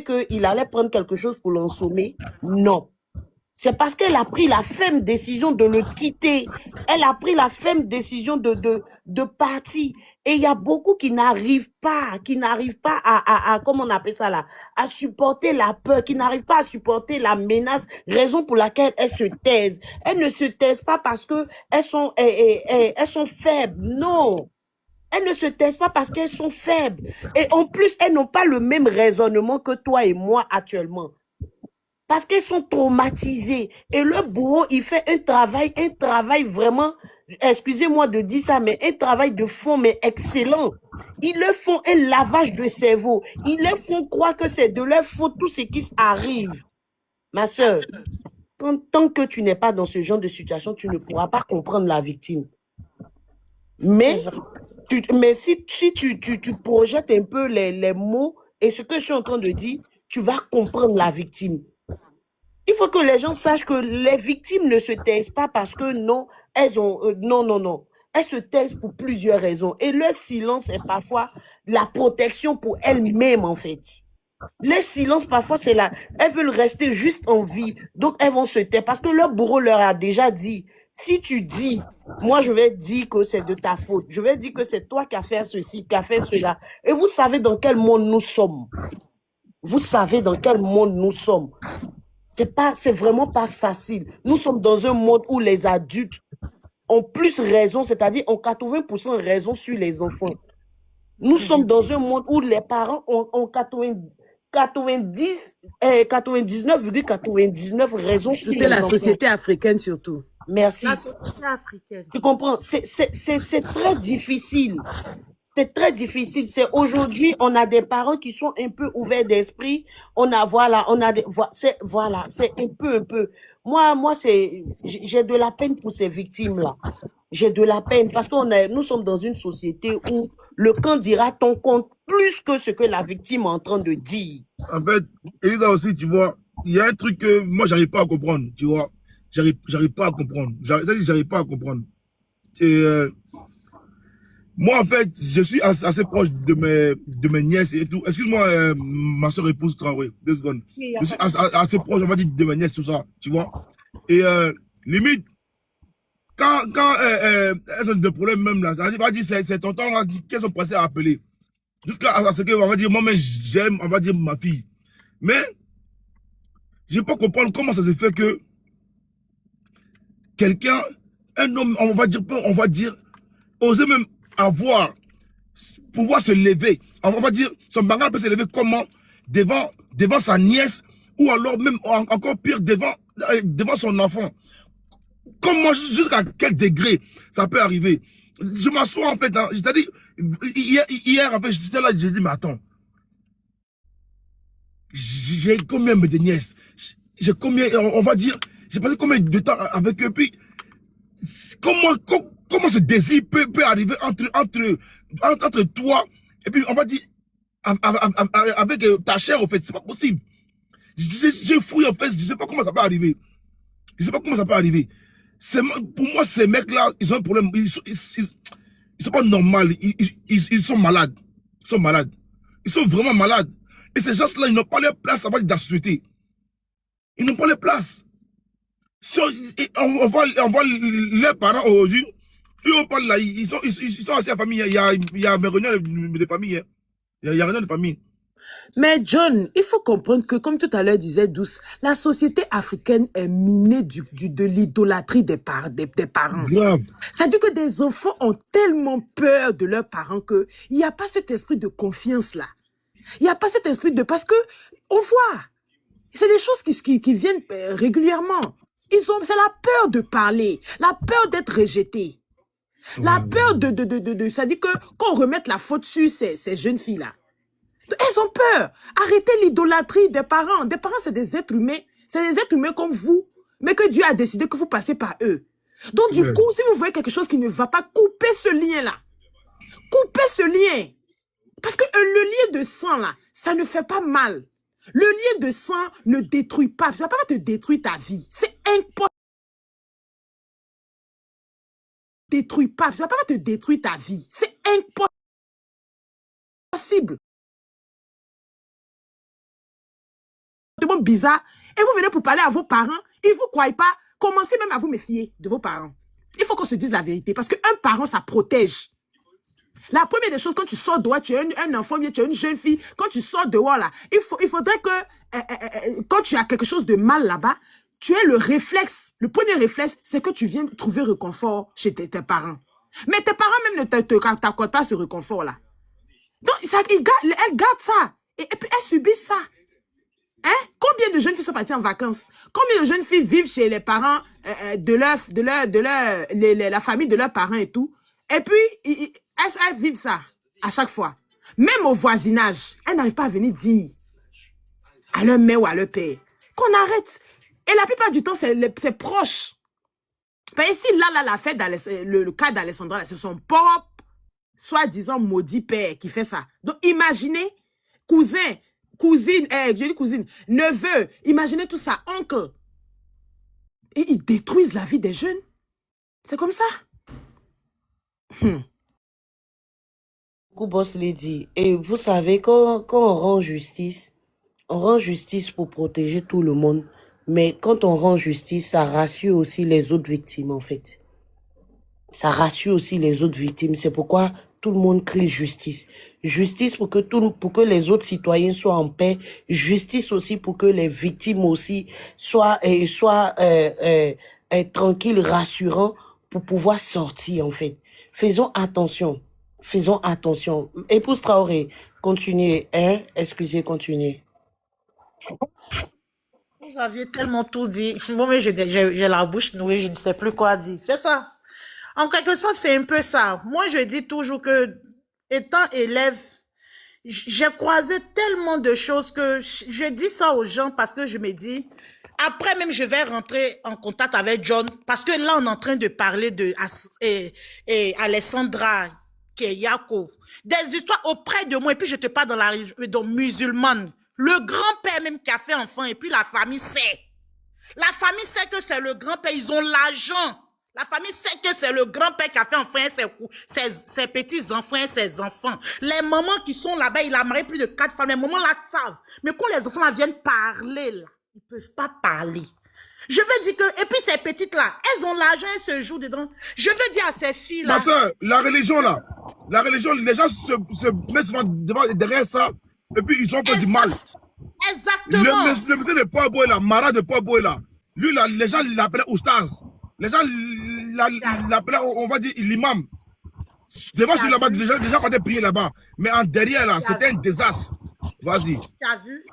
qu'il allait prendre quelque chose pour l'ansommer. Non. C'est parce qu'elle a pris la ferme décision de le quitter. Elle a pris la ferme décision de partir. Et il y a beaucoup qui n'arrivent pas comment on appelle ça là, à supporter la peur, qui n'arrivent pas à supporter la menace, raison pour laquelle elles se taisent. Elles ne se taisent pas parce que elles sont faibles. Non. Elles ne se taisent pas parce qu'elles sont faibles. Et en plus, elles n'ont pas le même raisonnement que toi et moi actuellement. Parce qu'elles sont traumatisées. Et le bourreau, il fait un travail vraiment, excusez-moi de dire ça, mais un travail de fond, mais excellent. Ils leur font un lavage de cerveau. Ils leur font croire que c'est de leur faute tout ce qui arrive. Ma soeur, tant que tu n'es pas dans ce genre de situation, tu ne pourras pas comprendre la victime. Mais, si tu projettes un peu les mots et ce que je suis en train de dire, tu vas comprendre la victime. Il faut que les gens sachent que les victimes ne se taisent pas parce que non, elles ont... non, non, non. Elles se taisent pour plusieurs raisons. Et leur silence est parfois la protection pour elles-mêmes, en fait. Le silence, parfois, c'est là. Elles veulent rester juste en vie. Donc, elles vont se taire parce que leur bourreau leur a déjà dit, si tu dis, moi, je vais dire que c'est de ta faute. Je vais dire que c'est toi qui as fait ceci, qui as fait cela. Et vous savez dans quel monde nous sommes. Vous savez dans quel monde nous sommes. C'est vraiment pas facile. Nous sommes dans un monde où les adultes ont plus raison, c'est-à-dire ont 80% raison sur les enfants. Nous sommes dans un monde où les parents ont 99,99 raison sur les enfants. C'était la société africaine surtout. Merci. La société africaine. Tu comprends? C'est très difficile. C'est très difficile. C'est aujourd'hui, on a des parents qui sont un peu ouverts d'esprit. On a c'est un peu. Moi, j'ai de la peine pour ces victimes-là. J'ai de la peine parce nous sommes dans une société où le camp dira ton compte plus que ce que la victime est en train de dire. En fait, Elisa aussi, tu vois, il y a un truc que moi, j'arrive pas à comprendre, tu vois. J'arrive pas à comprendre. J'arrive pas à comprendre. Et, moi, en fait, je suis assez proche de mes nièces et tout. Excuse-moi, ma soeur épouse Traoré, 2 secondes. Je suis assez proche, on va dire, de mes nièces, tout ça, tu vois. Et limite, quand elles ont des problèmes même là, ça va dire, c'est tonton là qu'elles sont passées à appeler. Jusqu'à ce que, on va dire, moi-même, j'aime, on va dire, ma fille. Mais, je ne peux pas comprendre comment ça se fait que quelqu'un, un homme, on va dire, oser même pouvoir se lever. On va dire, son bagage peut se lever comment? Devant sa nièce, ou alors même encore pire, devant son enfant. Comment, jusqu'à quel degré ça peut arriver? Je m'assois en fait, hein, c'est-à-dire, hier en fait, j'étais là, j'ai dit, mais attends, j'ai combien de nièces? J'ai combien, on va dire, j'ai passé combien de temps avec eux, puis comment ce désir peut arriver entre toi et puis on va dire avec ta chair, en fait, c'est pas possible. J'ai fouillé, en fait, je sais pas comment ça peut arriver. Je sais pas comment ça peut arriver. Pour moi, ces mecs-là, ils ont un problème. Ils sont pas normaux. Ils sont malades. Ils sont malades. Ils sont vraiment malades. Et ces gens-là, ils n'ont pas leur place dans la société. Ils n'ont pas leur place. Si on voit leurs parents aujourd'hui, ils parlent là, ils sont assez à la famille. Il y a mes réunions de famille. Il y a réunion de famille. Mais John, il faut comprendre que, comme tout à l'heure disait Douce, la société africaine est minée de l'idolâtrie des parents. Grave. Ça dit que des enfants ont tellement peur de leurs parents qu'il n'y a pas cet esprit de confiance là. Il n'y a pas cet esprit de... Parce que, on voit, c'est des choses qui viennent régulièrement. C'est la peur de parler, la peur d'être rejeté. La peur ça dit que qu'on remette la faute sur ces jeunes filles-là. Elles ont peur. Arrêtez l'idolâtrie des parents. Des parents, c'est des êtres humains. C'est des êtres humains comme vous. Mais que Dieu a décidé que vous passez par eux. Donc, du coup, si vous voyez quelque chose qui ne va pas, coupez ce lien-là. Coupez ce lien. Parce que le lien de sang, là, ça ne fait pas mal. Le lien de sang ne détruit pas. Ça ne va pas te détruire ta vie. C'est impossible. Détruit pas. Ça ne va pas te détruire ta vie. C'est impossible. comportement bizarre, et vous venez pour parler à vos parents, ils ne vous croient pas, commencez même à vous méfier de vos parents. Il faut qu'on se dise la vérité, parce qu'un parent, ça protège. La première des choses, quand tu sors dehors, tu es un enfant, tu es une jeune fille, quand tu sors dehors, là, il faudrait que, quand tu as quelque chose de mal là-bas, tu aies le réflexe. Le premier réflexe, c'est que tu viens trouver réconfort chez tes parents. Mais tes parents même ne t'accordent pas ce réconfort-là. Donc, elle garde ça. Et puis, elle subit ça. Hein? Combien de jeunes filles sont parties en vacances? Combien de jeunes filles vivent chez les parents la famille de leurs parents et tout? Et puis, elles vivent ça à chaque fois. Même au voisinage, elles n'arrivent pas à venir dire à leur mère ou à leur père qu'on arrête. Et la plupart du temps, c'est proche. Ben ici, la fête, le cas d'Alessandra, c'est son propre, soi-disant, maudit père qui fait ça. Donc, imaginez, cousine, je dis cousine, neveu, imaginez tout ça, oncle. Et ils détruisent la vie des jeunes. C'est comme ça. Boss Lady, et vous savez, quand on rend justice pour protéger tout le monde, mais quand on rend justice, ça rassure aussi les autres victimes, en fait. Ça rassure aussi les autres victimes. C'est pourquoi tout le monde crie justice. Justice pour que les autres citoyens soient en paix. Justice aussi pour que les victimes aussi soient tranquilles, rassurants pour pouvoir sortir, en fait. Faisons attention. Faisons attention. Épouse Traoré, continuez, hein? Excusez, continuez. Vous aviez tellement tout dit. Moi, mais j'ai la bouche nouée, je ne sais plus quoi dire. C'est ça. En quelque sorte, c'est un peu ça. Moi, je dis toujours que, étant élève, j'ai croisé tellement de choses que je dis ça aux gens parce que je me dis, après même, je vais rentrer en contact avec John parce que là, on est en train de parler de Alessandra Keyako. Des histoires auprès de moi et puis je te parle dans la région musulmane. Le grand-père même qui a fait enfant et puis la famille sait. La famille sait que c'est le grand-père, ils ont l'argent. La famille sait que c'est le grand-père qui a fait enfant ses petits-enfants et ses enfants. Les mamans qui sont là-bas, il a marié plus de 4 femmes. Les mamans là savent. Mais quand les enfants là viennent parler, là, ils ne peuvent pas parler. Je veux dire que, et puis ces petites-là, elles ont l'argent, elles se jouent dedans. Je veux dire à ces filles-là. Ma soeur, la religion, les gens se mettent souvent derrière ça, et puis ils ont fait du mal. Exactement. Le monsieur de Poabo là, Mara de Poabo là, lui, là, les gens l'appelaient Oustaz. Les gens l'appelaient, on va dire, l'imam. Devant sur là-bas, les gens partaient prier là-bas. Mais en derrière là, c'était un désastre. Vas-y. Tu as vu?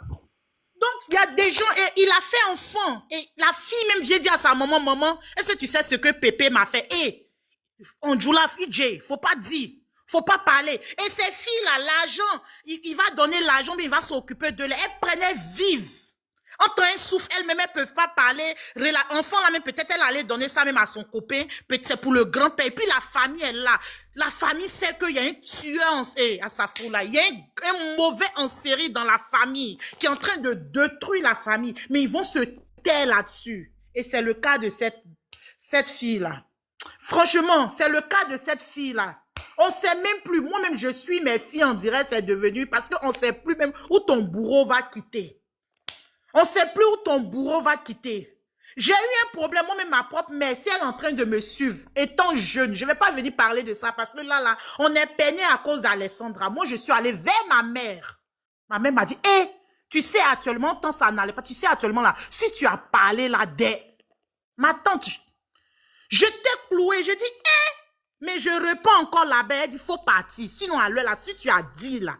Donc, il y a des gens, et il a fait enfant. Et la fille même vient dire à sa maman, est-ce que tu sais ce que Pépé m'a fait? Et on joue la fille, faut pas dire. Faut pas parler. Et ces filles-là, l'argent, il va donner l'argent, mais il va s'occuper de l'elles. Elles prenaient vive. Entre un souffle, elles-mêmes, elles peuvent pas parler. L'enfant, là, même, peut-être, elle allait donner ça même à son copain. Peut-être c'est pour le grand-père. Et puis, la famille est là. La famille sait qu'il y a un tueur à sa foule là. Il y a un mauvais en série dans la famille qui est en train de détruire la famille. Mais ils vont se taire là-dessus. Et c'est le cas de cette fille-là. Franchement, c'est le cas de cette fille-là. On sait même plus. Moi-même, je suis mes filles, on dirait, c'est devenu parce qu'on sait plus même où ton bourreau va quitter. On ne sait plus où ton bourreau va quitter. J'ai eu un problème, moi-même, ma propre mère, si elle est en train de me suivre, étant jeune, je ne vais pas venir parler de ça parce que là, on est peiné à cause d'Alessandra. Moi, je suis allée vers ma mère. Ma mère m'a dit, hé, tu sais actuellement, tant ça n'allait pas, tu sais actuellement là, si tu as parlé là ma tante, je t'ai cloué, je dis, hé, mais je réponds encore là-bas, elle dit, il faut partir. Sinon, à l'heure là, si tu as dit là,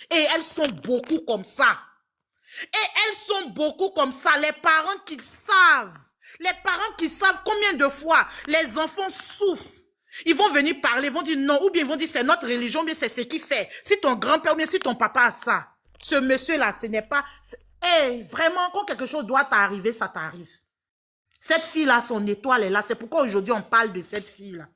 et elles sont beaucoup comme ça. Et elles sont beaucoup comme ça, les parents qui savent combien de fois les enfants souffrent. Ils vont venir parler, ils vont dire non, ou bien ils vont dire c'est notre religion, ou bien c'est ce qu'il fait. Si ton grand-père ou bien si ton papa a ça, ce monsieur-là, ce n'est pas... vraiment, quand quelque chose doit t'arriver, ça t'arrive. Cette fille-là, son étoile est là. C'est pourquoi aujourd'hui on parle de cette fille-là.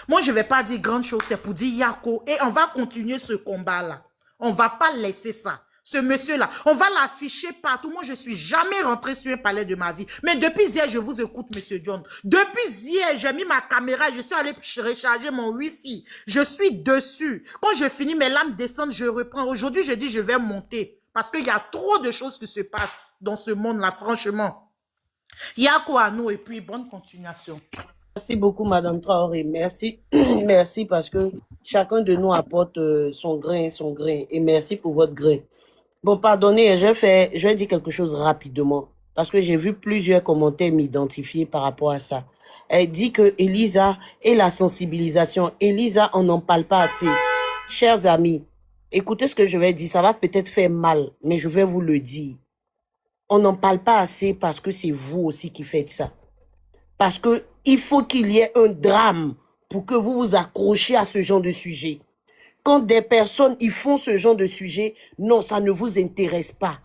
Moi, je ne vais pas dire grande chose, c'est pour dire Yako. Et on va continuer ce combat-là. On ne va pas laisser ça. Ce monsieur-là, on va l'afficher partout. Moi, je ne suis jamais rentré sur un palais de ma vie. Mais depuis hier, je vous écoute, monsieur John. Depuis hier, j'ai mis ma caméra, je suis allé recharger mon Wi-Fi. Je suis dessus. Quand je finis, mes lames descendent, je reprends. Aujourd'hui, je dis, je vais monter Parce qu'il y a trop de choses qui se passent dans ce monde-là, franchement. Il y a quoi à nous et puis bonne continuation. Merci beaucoup, Madame Traoré. Merci. Merci parce que chacun de nous apporte son grain. Et merci pour votre grain. Bon, pardonnez, je vais dire quelque chose rapidement parce que j'ai vu plusieurs commentaires m'identifier par rapport à ça. Elle dit que Elisa et la sensibilisation. Elisa, on n'en parle pas assez. Chers amis, écoutez ce que je vais dire. Ça va peut-être faire mal, mais je vais vous le dire. On n'en parle pas assez parce que c'est vous aussi qui faites ça. Parce que il faut qu'il y ait un drame pour que vous vous accrochiez à ce genre de sujet. Quand des personnes ils font ce genre de sujet, non, ça ne vous intéresse pas.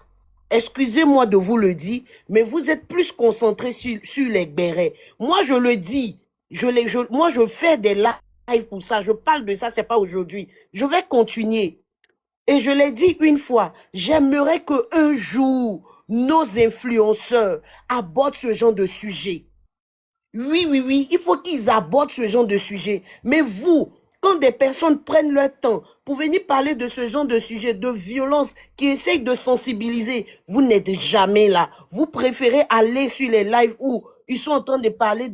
Excusez-moi de vous le dire, mais vous êtes plus concentrés sur les bérets. Moi, je le dis, moi, je fais des lives pour ça. Je parle de ça, c'est pas aujourd'hui. Je vais continuer. Et je l'ai dit une fois, j'aimerais qu'un jour, nos influenceurs abordent ce genre de sujet. Oui, il faut qu'ils abordent ce genre de sujet. Mais vous, quand des personnes prennent leur temps pour venir parler de ce genre de sujet, de violence, qui essayent de sensibiliser, vous n'êtes jamais là. Vous préférez aller sur les lives où ils sont en train de parler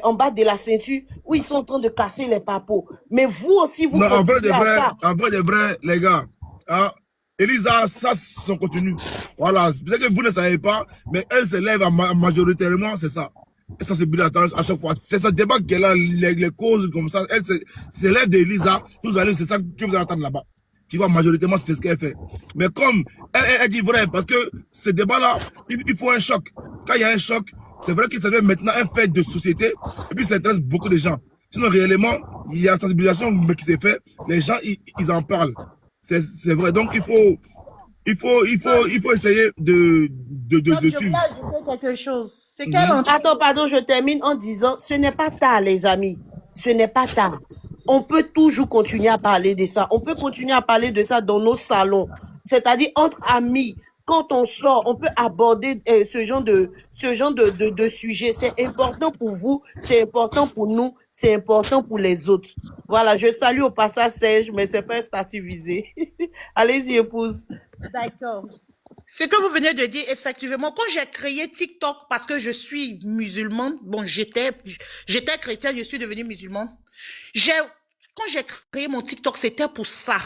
en bas de la ceinture, où ils sont en train de casser les papos. Mais vous aussi, vous Non, en vrai continuez à ça. en vrai de vrai, les gars, hein, Elisa, ça, c'est son contenu. Voilà, peut-être que vous ne savez pas, mais elle se lève majoritairement, c'est ça. Elle sensibilise à chaque fois. C'est ce débat qu'elle a, les causes comme ça. Elle se lève d'Elisa, vous allez, c'est ça que vous allez entendre là-bas. Tu vois, majoritairement, c'est ce qu'elle fait. Mais comme elle dit vrai, parce que ce débat-là, il faut un choc. Quand il y a un choc, c'est vrai que ça devient maintenant un fait de société, et puis ça intéresse beaucoup de gens. Sinon, réellement, il y a la sensibilisation qui s'est faite, les gens, ils en parlent. C'est vrai. Donc, il faut essayer de Donc, je suivre. voulais ajouter quelque chose. C'est qu'elle en Attends, pardon, je termine en disant, ce n'est pas tard, les amis. Ce n'est pas tard. On peut toujours continuer à parler de ça. On peut continuer à parler de ça dans nos salons. C'est-à-dire entre amis. Quand on sort, on peut aborder ce genre de sujet. C'est important pour vous, c'est important pour nous, c'est important pour les autres. Voilà, je salue au passage Serge, mais c'est pas un statut visé. Allez-y, épouse. D'accord. Ce que vous venez de dire, effectivement, quand j'ai créé TikTok, parce que je suis musulmane, bon, j'étais chrétienne, je suis devenue musulmane. Quand j'ai créé mon TikTok, c'était pour ça.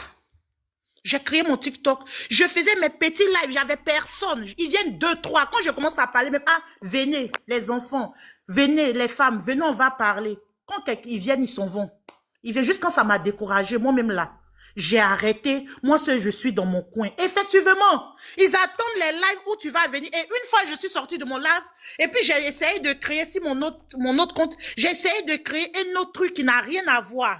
J'ai créé mon TikTok. Je faisais mes petits lives. J'avais personne. Ils viennent 2, 3. Quand je commence à parler, même, venez, les enfants. Venez, les femmes. Venez, on va parler. Quand ils viennent, ils s'en vont. Ils viennent juste quand ça m'a découragé. Moi-même là. J'ai arrêté. Moi seul, je suis dans mon coin. Effectivement, ils attendent les lives où tu vas venir. Et une fois, je suis sortie de mon live. Et puis, j'ai essayé de créer, sur mon autre compte, j'ai essayé de créer un autre truc qui n'a rien à voir.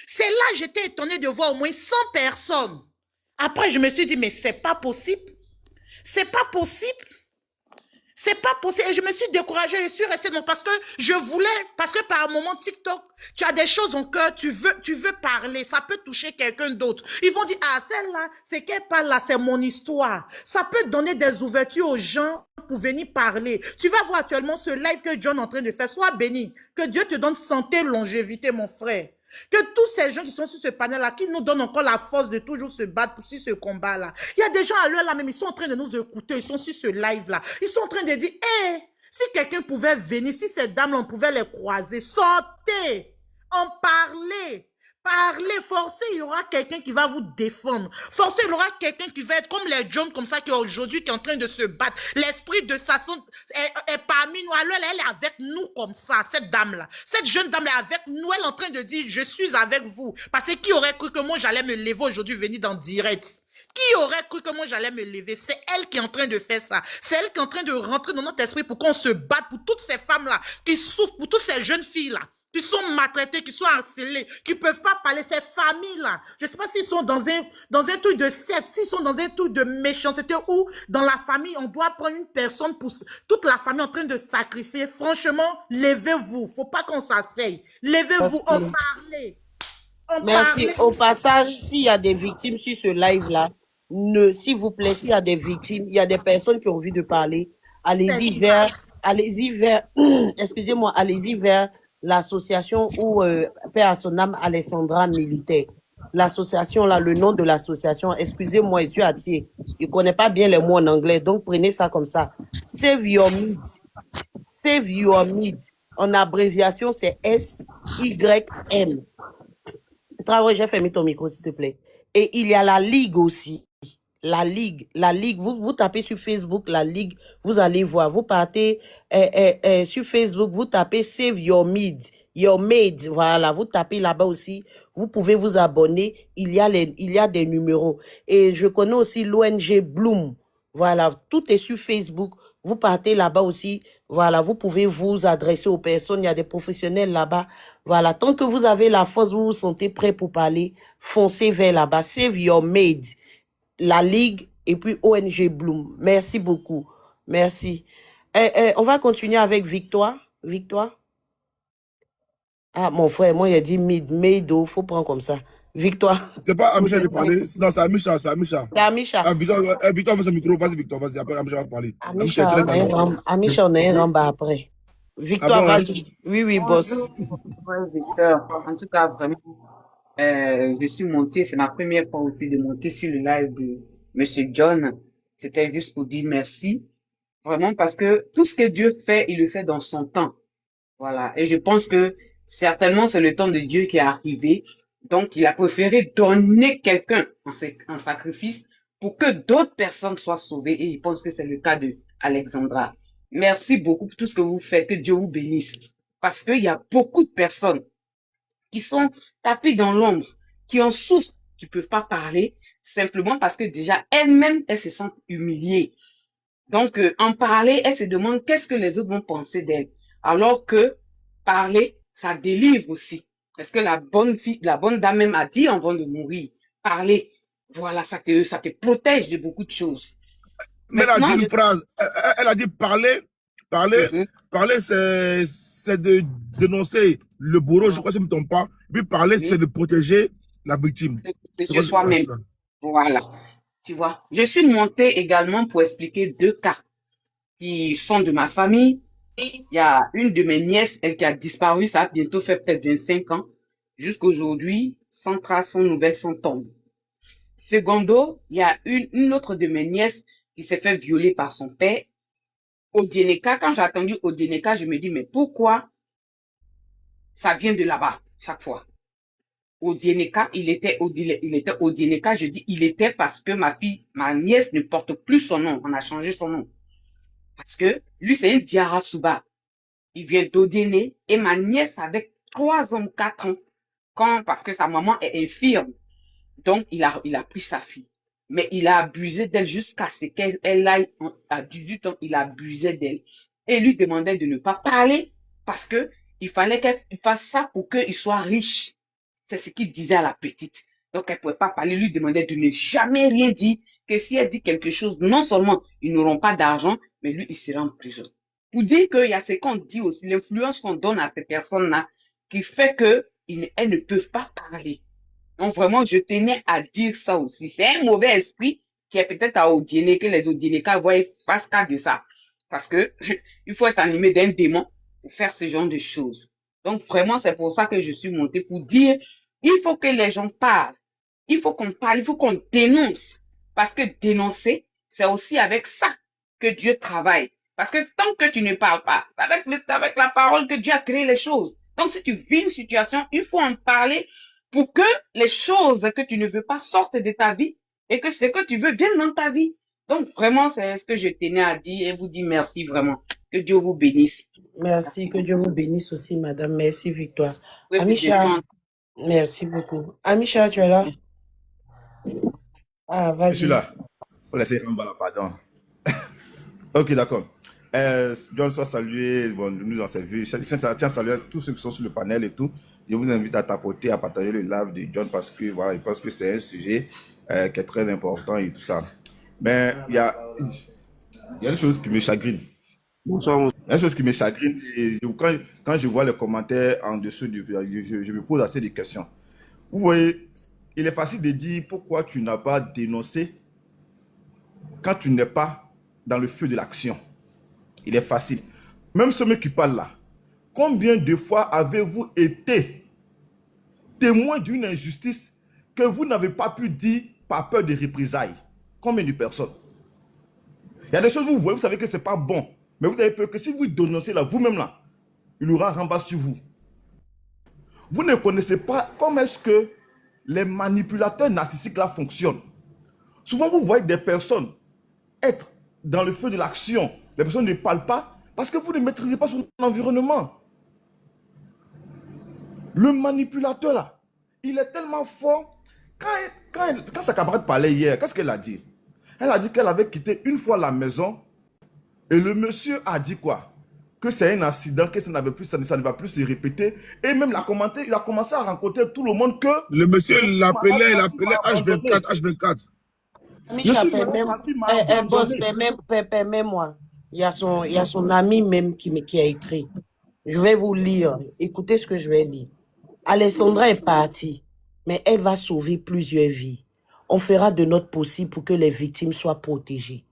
C'est là, j'étais étonnée de voir au moins 100 personnes. Après, je me suis dit, mais c'est pas possible. C'est pas possible. C'est pas possible. Et je me suis découragée. Je suis restée parce que je voulais, parce que par moment TikTok, tu as des choses en cœur, tu veux parler. Ça peut toucher quelqu'un d'autre. Ils vont dire, celle-là, c'est qu'elle parle là, c'est mon histoire. Ça peut donner des ouvertures aux gens pour venir parler. Tu vas voir actuellement ce live que John est en train de faire. Sois béni. Que Dieu te donne santé, longévité, mon frère. Que tous ces gens qui sont sur ce panel-là, qui nous donnent encore la force de toujours se battre sur ce combat-là. Il y a des gens à l'heure là même, ils sont en train de nous écouter, ils sont sur ce live-là. Ils sont en train de dire, si quelqu'un pouvait venir, si ces dames-là, on pouvait les croiser, sortez, en parler. Parlez, forcez, il y aura quelqu'un qui va vous défendre. Forcez, il y aura quelqu'un qui va être comme les John, comme ça, qui aujourd'hui, qui est en train de se battre. L'esprit de Sasson est parmi nous. Alors, elle est avec nous comme ça, cette dame-là. Cette jeune dame est avec nous. Elle est en train de dire, je suis avec vous. Parce que qui aurait cru que moi, j'allais me lever aujourd'hui, venir dans direct? Qui aurait cru que moi, j'allais me lever? C'est elle qui est en train de faire ça. C'est elle qui est en train de rentrer dans notre esprit pour qu'on se batte pour toutes ces femmes-là qui souffrent, pour toutes ces jeunes filles-là qui sont maltraités, qui sont harcelés, qui ne peuvent pas parler, ces familles-là. Je ne sais pas s'ils sont dans un truc de secte, s'ils sont dans un truc de méchanceté où, dans la famille, on doit prendre une personne pour toute la famille en train de sacrifier. Franchement, levez-vous. Il ne faut pas qu'on s'asseye. Levez-vous, on parlait. Merci. Au passage, s'il y a des victimes sur ce live-là, s'il vous plaît, s'il y a des victimes, il y a des personnes qui ont envie de parler, allez-y vers, excusez-moi, allez-y vers l'association ou Paix à son âme Alessandra Militaire. l'association là, le nom de l'association. Excusez-moi, je suis Atier. Je connais pas bien les mots en anglais, donc prenez ça comme ça. Save Your Meat. Save Your Meat. En abréviation, c'est SYM. Traoré, j'ai fermé ton micro, s'il te plaît. Et il y a la Ligue aussi. La Ligue. Vous tapez sur Facebook, la Ligue, vous allez voir. Vous partez sur Facebook, vous tapez Save Your Meat. Your Maid, voilà, vous tapez là-bas aussi. Vous pouvez vous abonner. Il y a des numéros. Et je connais aussi l'ONG Bloom. Voilà, tout est sur Facebook. Vous partez là-bas aussi. Voilà, vous pouvez vous adresser aux personnes. Il y a des professionnels là-bas. Voilà, tant que vous avez la force, vous vous sentez prêt pour parler, foncez vers là-bas. Save Your Maid, la Ligue et puis ONG Bloom. Merci beaucoup. Merci. On va continuer avec Victoire. Victoire. Ah, mon frère, moi, il a dit Maido, faut prendre comme ça. Victoire. C'est pas Amisha de parler. Non, c'est Amisha, c'est Amisha. C'est Amisha. Ah, Victor veut son micro. Vas-y, Victor, vas-y. Après, Amisha va parler. Amisha, on a un ramba après. Victoire, Ah bon, vas-y. Oui, boss. Bonjour, frères et sœurs. En tout cas, vraiment, je suis monté. C'est ma première fois aussi de monter sur le live de Monsieur John. C'était juste pour dire merci. Vraiment, parce que tout ce que Dieu fait, il le fait dans son temps. Voilà. Et je pense que certainement, c'est le temps de Dieu qui est arrivé. Donc, il a préféré donner quelqu'un en sacrifice pour que d'autres personnes soient sauvées. Et je pense que c'est le cas de Alexandra. Merci beaucoup pour tout ce que vous faites. Que Dieu vous bénisse. Parce qu'il y a beaucoup de personnes qui sont tapées dans l'ombre, qui en souffrent, qui ne peuvent pas parler, simplement parce que déjà, elles-mêmes, elles se sentent humiliées. Donc, en parler, elles se demandent qu'est-ce que les autres vont penser d'elles. Alors que parler, ça délivre aussi. Parce que la bonne dame même a dit avant de mourir, parler, voilà, ça te protège de beaucoup de choses. Mais elle a dit une phrase. Elle a dit parler, c'est de dénoncer le bourreau, je crois que ça ne me trompe pas. Et puis parler, c'est de protéger la victime. De soi-même. Voilà. Tu vois. Je suis montée également pour expliquer 2 cas qui sont de ma famille. Il y a une de mes nièces, elle qui a disparu, ça a bientôt fait peut-être 25 ans. Jusqu'aujourd'hui, sans trace, sans nouvelles, sans tombe. Secondo, il y a une autre de mes nièces qui s'est fait violer par son père. Odieneka, quand j'ai attendu Odieneka, je me dis, mais pourquoi ça vient de là-bas, chaque fois? Odieneka, il était Odieneka, je dis, il était parce que ma nièce ne porte plus son nom, on a changé son nom. Parce que lui, c'est un Diarra Souba. Il vient d'Odiene et ma nièce avait 3 ans, 4 ans, parce que sa maman est infirme. Donc, il a pris sa fille. Mais il a abusé d'elle jusqu'à ce qu'elle aille à 18 ans, il abusait d'elle. Et il lui demandait de ne pas parler parce que il fallait qu'elle fasse ça pour qu'il soit riche. C'est ce qu'il disait à la petite. Donc, elle ne pouvait pas parler. Il lui demandait de ne jamais rien dire, que si elle dit quelque chose, non seulement ils n'auront pas d'argent, mais lui, il sera en prison. Pour dire qu'il y a ce qu'on dit aussi, l'influence qu'on donne à ces personnes-là, qui fait qu'elles ne peuvent pas parler. Donc, vraiment, je tenais à dire ça aussi. C'est un mauvais esprit qui est peut-être à Odiene, que les Odieneka fassent cas de ça. Parce que il faut être animé d'un démon pour faire ce genre de choses. Donc, vraiment, c'est pour ça que je suis montée pour dire, il faut que les gens parlent. Il faut qu'on parle, il faut qu'on dénonce. Parce que dénoncer, c'est aussi avec ça que Dieu travaille. Parce que tant que tu ne parles pas, avec la parole que Dieu a créé les choses. Donc, si tu vis une situation, il faut en parler pour que les choses que tu ne veux pas sortent de ta vie et que ce que tu veux vienne dans ta vie. Donc, vraiment, c'est ce que je tenais à dire et vous dire merci vraiment. Que Dieu vous bénisse. Merci, que Dieu vous bénisse aussi, madame. Merci, Victoire. Oui, Amisha, merci beaucoup. Amisha, tu es là? Ah, vas-y. Je suis là. Faut laisser Ramba, pardon. Ok, d'accord. John soit salué, bon, nous en servir. Je tiens à saluer tous ceux qui sont sur le panel et tout. Je vous invite à tapoter, à partager le live de John parce que voilà, je pense que c'est un sujet qui est très important et tout ça. Mais il y a une chose qui me chagrine. Bonsoir. Il y a une chose qui me chagrine et quand je vois les commentaires en dessous du vidéo, je me pose assez de questions. Vous voyez, il est facile de dire pourquoi tu n'as pas dénoncé quand tu n'es pas dans le feu de l'action. Il est facile. Même ceux qui parlent là, combien de fois avez-vous été témoin d'une injustice que vous n'avez pas pu dire par peur de représailles? Combien de personnes? Il y a des choses que vous voyez, vous savez que ce n'est pas bon. Mais vous avez peur que si vous dénoncez là, vous-même là, il aura rembat sur vous. Vous ne connaissez pas comment est-ce que les manipulateurs narcissiques là fonctionnent. Souvent, vous voyez des personnes être dans le feu de l'action. Les personnes ne parlent pas parce que vous ne maîtrisez pas son environnement. Le manipulateur là, il est tellement fort. Quand sa camarade parlait hier, qu'est-ce qu'elle a dit? Elle a dit qu'elle avait quitté une fois la maison et le monsieur a dit quoi? Que c'est un accident, que ça ne va plus se répéter. Et même il a commencé à rencontrer tout le monde que... Le monsieur l'appelait H24, H24. Micha, boss, permets-moi. Il y a son ami même qui a écrit. Je vais vous lire. Écoutez ce que je vais lire. Alessandra est partie, mais elle va sauver plusieurs vies. On fera de notre possible pour que les victimes soient protégées.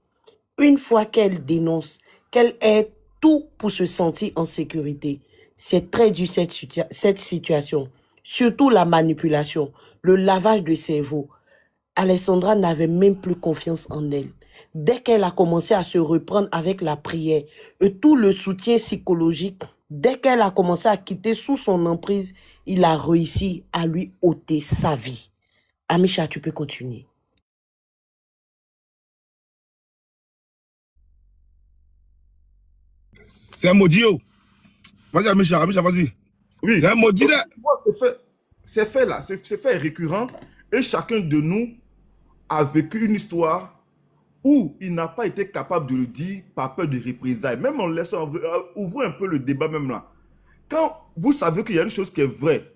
Une fois qu'elle dénonce, qu'elle ait tout pour se sentir en sécurité, c'est très dur cette situation. Surtout la manipulation, le lavage de cerveau. Alessandra n'avait même plus confiance en elle. Dès qu'elle a commencé à se reprendre avec la prière et tout le soutien psychologique, dès qu'elle a commencé à quitter sous son emprise, il a réussi à lui ôter sa vie. Amisha, tu peux continuer. C'est un maudit. Vas-y, Amisha, vas-y. Oui. C'est un maudit. C'est fait là, c'est fait récurrent. Et chacun de nous a vécu une histoire où il n'a pas été capable de le dire par peur de représailles. Même en laissant ouvrir un peu le débat même là. Quand vous savez qu'il y a une chose qui est vraie,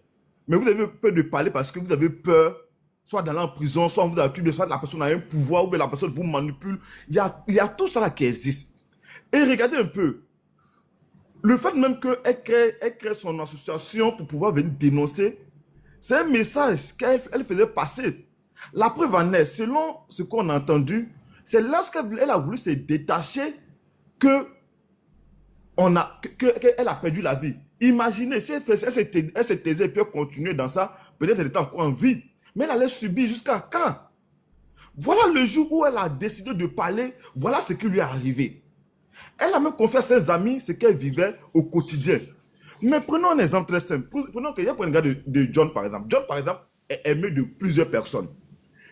mais vous avez peur de parler parce que vous avez peur, soit d'aller en prison, soit on vous accuse, soit la personne a un pouvoir, ou bien la personne vous manipule. Il y a tout ça là qui existe. Et regardez un peu. Le fait même qu'elle crée son association pour pouvoir venir dénoncer, c'est un message qu'elle faisait passer. La preuve en est, selon ce qu'on a entendu, c'est lorsqu'elle a voulu se détacher qu'elle a perdu la vie. Imaginez, si elle se taisait et puis elle continuait dans ça, peut-être elle était encore en vie. Mais elle allait subir jusqu'à quand? Voilà le jour où elle a décidé de parler, voilà ce qui lui est arrivé. Elle a même confié à ses amis ce qu'elle vivait au quotidien. Mais prenons un exemple très simple. Prenons qu'il y a un gars de John, par exemple. John, par exemple, est aimé de plusieurs personnes.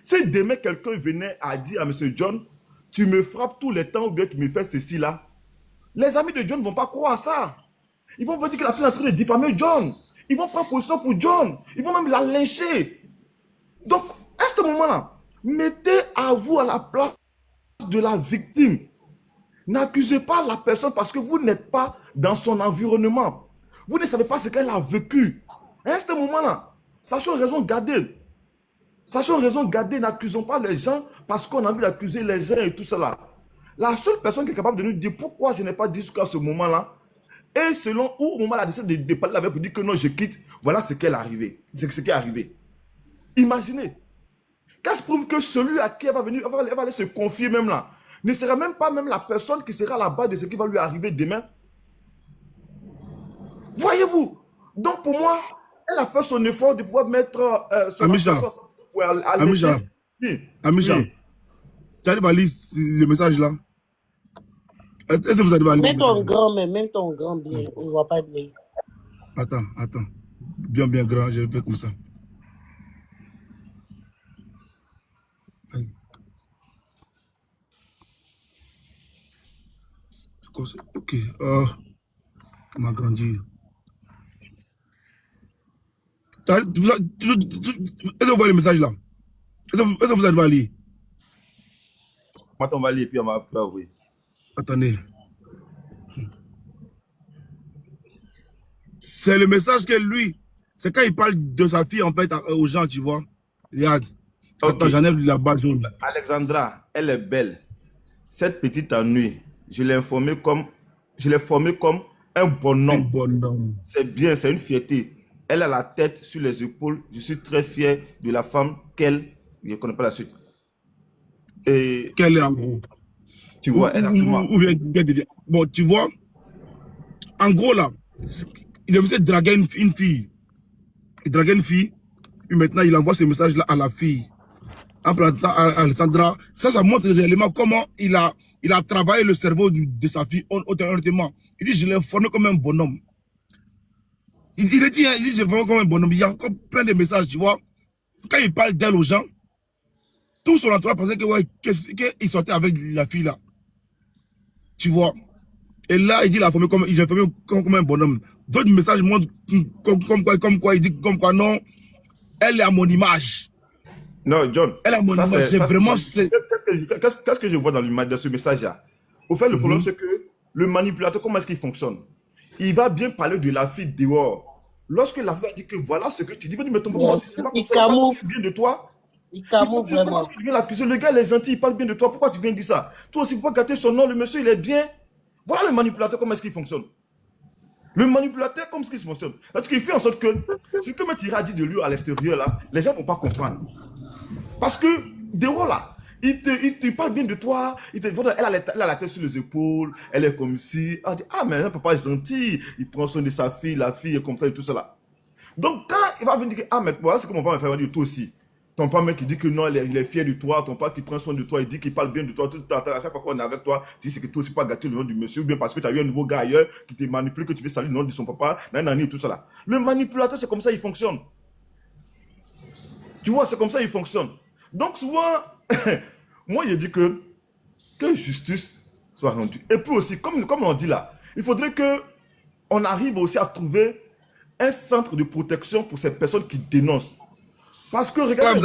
Si demain, quelqu'un venait à dire à M. John, tu me frappes tous les temps ou bien tu me fais ceci là, les amis de John ne vont pas croire à ça. Ils vont vous dire que la fille est en train de diffamer John. Ils vont prendre position pour John. Ils vont même la lyncher. Donc, à ce moment-là, mettez à vous à la place de la victime. N'accusez pas la personne parce que vous n'êtes pas dans son environnement. Vous ne savez pas ce qu'elle a vécu. À ce moment-là, sachons raison garder. Sachons raison garder, n'accusons pas les gens parce qu'on a envie d'accuser les gens et tout cela. La seule personne qui est capable de nous dire pourquoi je n'ai pas dit jusqu'à ce moment-là, et selon où au moment où elle a décidé de parler avec pour dire que non, je quitte, voilà ce qui est arrivé. C'est ce qui est arrivé. Imaginez. Qu'est-ce qui prouve que celui à qui elle va venir, elle va aller se confier même là, ne sera même pas même la personne qui sera à la base de ce qui va lui arriver demain? Voyez-vous? Donc pour moi, elle a fait son effort de pouvoir mettre son assistance pour aller. Amisha, oui. Amisha, Oui. tu arrives à lire le message là? Est-ce que vous arrivez à lire Mets le ton message? grand, mais même ton grand bien. On ne voit pas bien. Attends. Bien grand, je fais comme ça. Aïe. C'est quoi ça? Ok. On m'a grandi. Est-ce que vous voyez le message là? Est-ce que vous arrivez à lire? Maintenant, on va lire et puis on va faire, oui. Attendez. C'est le message que lui, c'est quand il parle de sa fille en fait aux gens, tu vois. Regarde. Attends, Ok. j'enlève la barre jaune. Alexandra, elle est belle. Cette petite ennui, je l'ai formée comme un Un bonhomme. bonhomme. C'est bien, c'est une fierté. Elle a la tête sur les épaules. Je suis très fier de la femme qu'elle. Je ne connais pas la suite. Et Quel est en gros? tu vois, exactement. Ou bien, bon, tu vois, en gros là, il a draguer une fille. Il draguait une fille. Puis maintenant, il envoie ce message-là à la fille. En présentant à Alessandra. Ça montre réellement comment il a travaillé le cerveau de sa fille honnêtement. Il dit, je l'ai formé comme un bonhomme. Il dit, hein, je l'ai formé comme un bonhomme. Il y a encore plein de messages, tu vois. Quand il parle d'elle aux gens, tout son entourage pensait qu'il sortait avec la fille là. Tu vois. Et là, il dit, il a formé comme un bonhomme. D'autres messages montrent comme quoi, il dit comme quoi, non, elle est à mon image. Non, John. Elle est à mon image. C'est vraiment... Qu'est-ce que je vois dans ce message-là? Au fait, le problème, c'est que le manipulateur, comment est-ce qu'il fonctionne? Il va bien parler de la fille dehors. Lorsque la fille dit que voilà ce que tu dis, il va dire, mais ton papa, c'est pas comme ça, il parle bien de toi. Il camoufle vraiment. Comment est-ce qu'il vient l'accuser? Le gars, il est gentil, il parle bien de toi. Pourquoi tu viens dire ça? Toi aussi, il ne faut pas gâter son nom. Le monsieur, il est bien. Voilà le manipulateur, comment est-ce qu'il fonctionne. Le manipulateur, comment est-ce qu'il fonctionne? C'est-à-dire qu'il fait en sorte que ce que M. Tira dit de lui à l'extérieur, là, les gens ne vont pas comprendre. Parce que, dehors, là, il te parle bien de toi. Elle a la tête sur les épaules. Elle est comme si. Elle dit, ah, mais un papa est gentil. Il prend soin de sa fille. La fille est comme ça et tout ça là. Donc, quand il va venir dire, ah, mais voilà ce que mon père m'a fait, il va dire, toi aussi. Ton père, mec, qui dit que non, il est fier de toi. Ton père qui prend soin de toi. Il dit qu'il parle bien de toi. Tout à chaque fois qu'on est avec toi, tu dis c'est que toi aussi pas gâter le nom du monsieur. Ou bien parce que tu as eu un nouveau gars ailleurs qui te manipule, que tu veux saluer le nom de son papa. Nanani, tout ça là. Le manipulateur, c'est comme ça il fonctionne. Tu vois, c'est comme ça il fonctionne. Donc, souvent, moi, je dis que justice soit rendue. Et puis aussi, comme on dit là, il faudrait qu'on arrive aussi à trouver un centre de protection pour ces personnes qui dénoncent. Parce que, regardez,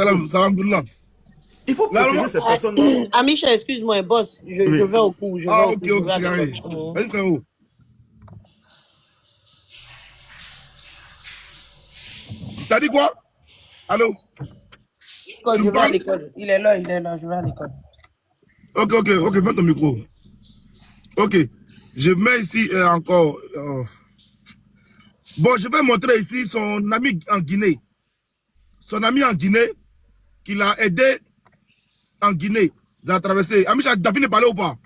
il faut protéger ces personnes. Amisha, excuse-moi, boss, je vais au cours. Ok, c'est carré. Vas-y, frérot. T'as dit quoi? Allô? Je vais à l'école. Il est là, je vais à l'école. Ok, ferme ton micro. Ok, je mets ici encore. Bon, je vais montrer ici son ami en Guinée. Son ami en Guinée, qui l'a aidé en Guinée à traverser. Amisha, t'as fini de parler ou pas?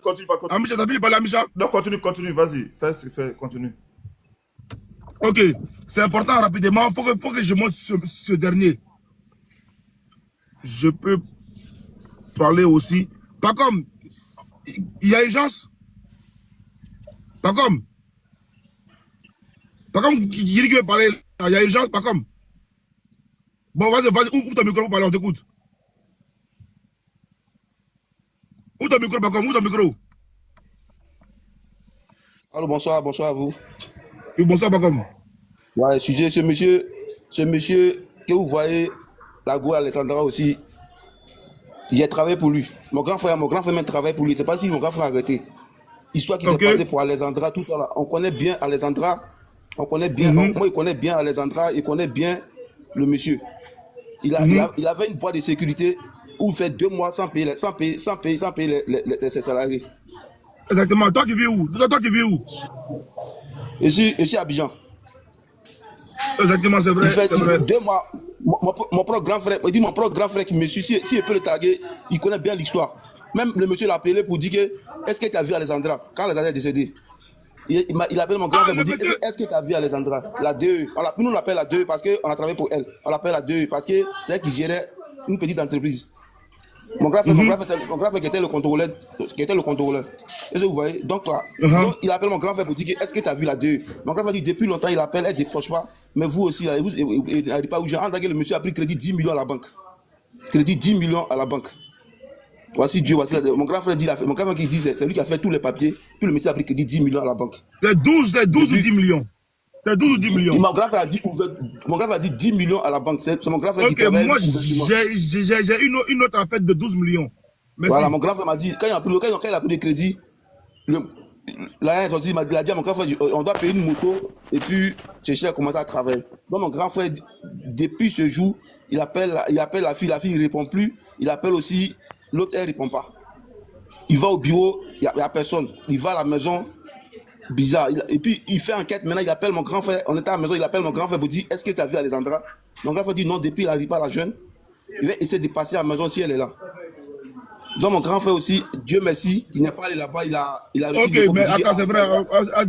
Continue. Amisha, t'as fini de parler, Amisha? Non, continue, vas-y, continue. Ok, c'est important rapidement. Faut que je montre ce dernier. Je peux parler aussi. Pas comme, il y a urgence. Pas comme, il dit qu'il veut parler. Il y a urgence, pas comme. Bon, vas-y, ouvre ton micro pour parler, on t'écoute. Ouvre ton micro, pas comme, ouvre ton micro. Allô, bonsoir à vous. Oui, bonsoir, pas comme. Ouais, sujet, ce monsieur que vous voyez, la go Alessandra aussi, j'ai travaillé pour lui. Mon grand frère même travaille pour lui. C'est pas si mon grand frère a arrêté. Histoire qui s'est passée pour Alessandra, tout ça là. On connaît bien Alessandra. On connaît bien. Moi, il connaît bien Alessandra. Il connaît bien le monsieur. Il avait une boîte de sécurité où il fait 2 mois sans payer ses salariés. Exactement. Toi, tu vis où? Ici à Abidjan. Exactement, c'est vrai. Il fait c'est vrai. 2 mois. Mon propre grand frère, il dit mon propre grand frère qui me suit, si il peut le taguer, il connaît bien l'histoire. Même le monsieur l'a appelé pour dire que est-ce que tu as vu Alessandra quand Alessandra est décédée. Il appelle mon grand frère pour dire est-ce que tu as vu Alessandra, la DE. Nous on l'appelle la DE parce qu'on a travaillé pour elle. On l'appelle la DE parce que c'est elle qui gérait une petite entreprise. Mon grand frère qui était le contrôleur. Est-ce que vous voyez? Donc, donc, il appelle mon grand frère pour dire est-ce que tu as vu la DE. Mon grand frère dit depuis longtemps il appelle, elle ne décroche pas. Mais vous aussi, il n'arrive pas où j'ai entendu le monsieur a pris crédit 10 millions à la banque. Crédit 10 millions à la banque. Voici Dieu, voici mon grand frère dit, mon grand frère qui dit, c'est lui qui a fait tous les papiers, puis le monsieur a pris crédit 10 millions à la banque. C'est 12 ou 10 millions. C'est 12 ou 10 millions. Mon grand frère a dit 10 millions à la banque. C'est mon grand frère qui travaille. Moi, j'ai une autre affaire de 12 millions. Merci. Voilà, mon grand frère m'a dit, quand il a pris le crédit, il a dit à mon grand frère, on doit payer une moto, et puis Chéché a commencé à travailler. Donc mon grand frère, depuis ce jour, il appelle la fille ne répond plus. Il appelle aussi l'autre, elle ne répond pas. Il va au bureau, il n'y a personne. Il va à la maison, bizarre. Et puis il fait enquête, maintenant il appelle mon grand frère, on était à la maison, il appelle mon grand frère pour dire, est-ce que tu as vu Alessandra? Mon grand frère dit non, depuis il n'arrive pas à la jeune. Il va essayer de passer à la maison si elle est là. Donc mon grand frère aussi, Dieu merci, il n'est pas allé là-bas, il a Ok, mais attends, c'est vrai,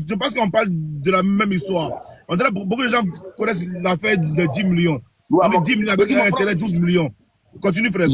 je pense qu'on parle de la même histoire. On dirait beaucoup de gens connaissent l'affaire de 10 millions. Ouais, On met bon. 10 millions avec Petit, un mon intérêt 12 millions. Continue, frère.